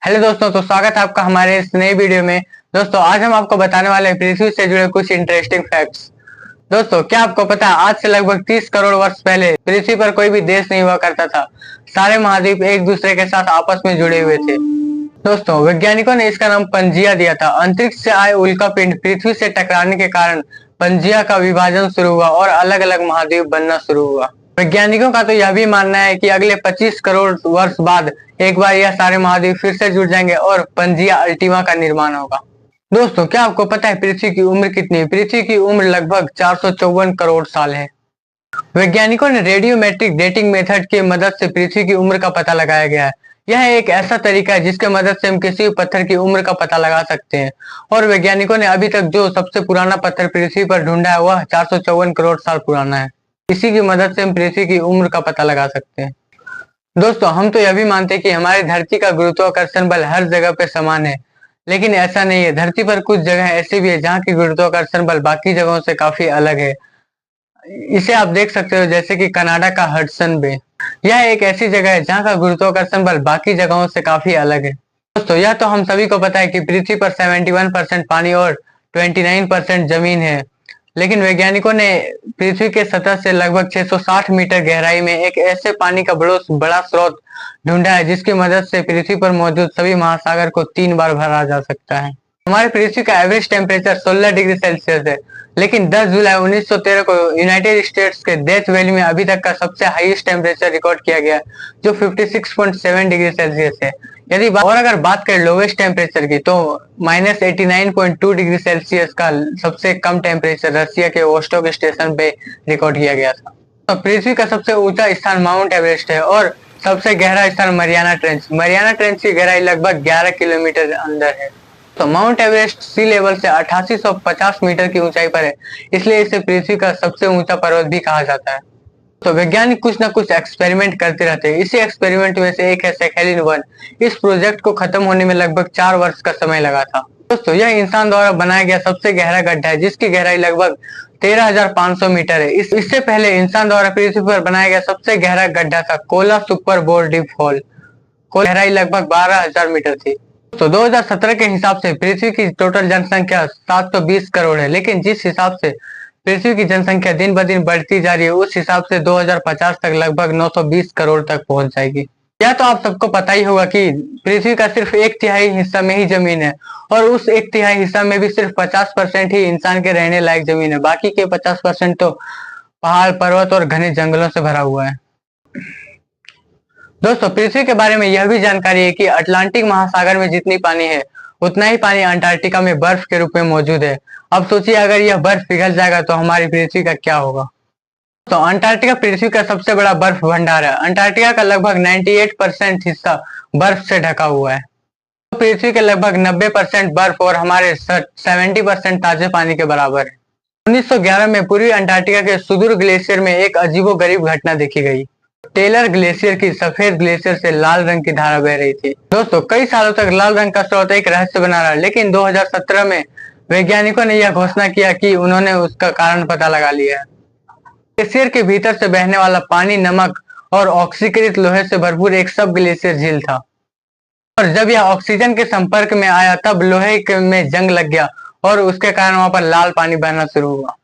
Hello दोस्तों, तो स्वागत है आपका हमारे इस नई वीडियो में। दोस्तों, आज हम आपको बताने वाले हैं पृथ्वी से जुड़े कुछ इंटरेस्टिंग फैक्ट्स। दोस्तों, क्या आपको पता है आज से लगभग 30 करोड़ वर्ष पहले पृथ्वी पर कोई भी देश नहीं हुआ करता था। सारे महाद्वीप एक दूसरे के साथ आपस में जुड़े हुए थे। दोस्तों, वैज्ञानिकों ने इसका नाम पंजिया दिया था। अंतरिक्ष से आए उल्का पिंड पृथ्वी से टकराने के कारण पंजिया का विभाजन शुरू हुआ और अलग अलग महाद्वीप बनना शुरू हुआ। वैज्ञानिकों का तो यह भी मानना है कि अगले 25 करोड़ वर्ष बाद एक बार यह सारे महाद्वीप फिर से जुड़ जाएंगे और पंजिया अल्टीमा का निर्माण होगा। दोस्तों, क्या आपको पता है पृथ्वी की उम्र कितनी है? पृथ्वी की उम्र लगभग 454 करोड़ साल है। वैज्ञानिकों ने रेडियोमेट्रिक डेटिंग मेथड की मदद से पृथ्वी की उम्र का पता लगाया गया है। यह एक ऐसा तरीका है जिसके मदद से हम किसी भी पत्थर की उम्र का पता लगा सकते हैं। और वैज्ञानिकों ने अभी तक जो सबसे पुराना पत्थर पृथ्वी पर ढूंढा है वह 454 करोड़ साल पुराना है। इसी की मदद से हम पृथ्वी की उम्र का पता लगा सकते हैं। दोस्तों, हम तो यह भी मानते हैं कि हमारी धरती का गुरुत्वाकर्षण बल हर जगह पे समान है, लेकिन ऐसा नहीं है। धरती पर कुछ जगह ऐसी भी है जहाँ की गुरुत्वाकर्षण बल बाकी जगहों से काफी अलग है। इसे आप देख सकते हो, जैसे कि कनाडा का हडसन बे। यह एक ऐसी जगह है जहाँ का गुरुत्वाकर्षण बल बाकी जगहों से काफी अलग है। दोस्तों, यह तो हम सभी को पता है कि पृथ्वी पर 71% पानी और 29% जमीन है। लेकिन वैज्ञानिकों ने पृथ्वी के सतह से लगभग 660 मीटर गहराई में एक ऐसे पानी का बड़ा स्रोत ढूंढा है जिसकी मदद से पृथ्वी पर मौजूद सभी महासागर को 3 बार भरा जा सकता है। हमारे पृथ्वी का एवरेज टेम्परेचर 16 डिग्री सेल्सियस है, लेकिन 10 जुलाई 1913 को यूनाइटेड स्टेट्स के डेथ वैली में अभी तक का सबसे हाईएस्ट टेम्परेचर रिकॉर्ड किया गया, जो 56.7 डिग्री सेल्सियस है। अगर बात करें लोवेस्ट टेम्परेचर की, तो -89.2 डिग्री सेल्सियस का सबसे कम टेम्परेचर रसिया के वोस्टोक स्टेशन पे रिकॉर्ड किया गया था। तो पृथ्वी का सबसे ऊंचा स्थान माउंट एवरेस्ट है और सबसे गहरा स्थान मरियाना ट्रेंच। मरियाना ट्रेंच की गहराई लगभग 11 किलोमीटर अंदर है। तो माउंट एवरेस्ट सी लेवल से 8850 मीटर की ऊंचाई पर है, इसलिए इसे पृथ्वी का सबसे ऊंचा पर्वत भी कहा जाता है। तो वैज्ञानिक कुछ न कुछ एक्सपेरिमेंट करते रहते हैं। इसी एक्सपेरिमेंट में से एक है सैकलिन-1। इस प्रोजेक्ट को खत्म होने में लगभग 4 वर्ष का समय लगा था। दोस्तों, यह इंसान द्वारा बनाया गया सबसे गहरा गड्ढा है, जिसकी गहराई लगभग 13,500 मीटर है। इससे पहले इंसान द्वारा पृथ्वी पर बनाया गया सबसे गहरा गड्ढा था Kola super bore deep hall. गहराई लगभग 12,000 मीटर थी। तो 2017 के हिसाब से पृथ्वी की टोटल जनसंख्या 720 करोड़ है, लेकिन जिस हिसाब से पृथ्वी की जनसंख्या दिन ब दिन बढ़ती जा रही है, उस हिसाब से 2050 तक लगभग 920 करोड़ तक पहुंच जाएगी। यह तो आप सबको पता ही होगा कि पृथ्वी का सिर्फ 1/3 हिस्सा में ही जमीन है, और उस 1/3 हिस्सा में भी सिर्फ 50% ही इंसान के रहने लायक जमीन है। बाकी के 50% तो पहाड़, पर्वत और घने जंगलों से भरा हुआ है। दोस्तों, पृथ्वी के बारे में यह भी जानकारी है कि अटलांटिक महासागर में जितनी पानी है, उतना ही पानी अंटार्कटिका में बर्फ के रूप में मौजूद है। अब सोचिए, अगर यह बर्फ पिघल जाएगा तो हमारी पृथ्वी का क्या होगा। तो अंटार्कटिका पृथ्वी का सबसे बड़ा बर्फ भंडार है। अंटार्कटिका का लगभग 98% हिस्सा बर्फ से ढका हुआ है। तो पृथ्वी के लगभग 90% बर्फ और हमारे 70% ताजे पानी के बराबर है। 1911 में पूर्वी अंटार्कटिका के सुदूर ग्लेशियर में एक अजीबोगरीब घटना देखी गई। टेलर ग्लेशियर की सफेद ग्लेशियर से लाल रंग की धारा बह रही थी। दोस्तों, कई सालों तक लाल रंग का स्रोत एक रहस्य बना रहा, लेकिन 2017 में वैज्ञानिकों ने यह घोषणा किया कि उन्होंने उसका कारण पता लगा लिया है। ग्लेशियर के भीतर से बहने वाला पानी नमक और ऑक्सीकृत लोहे से भरपूर एक सब ग्लेशियर झील था, और जब यह ऑक्सीजन के संपर्क में आया तब लोहे में जंग लग गया और उसके कारण वहां पर लाल पानी बहना शुरू हुआ।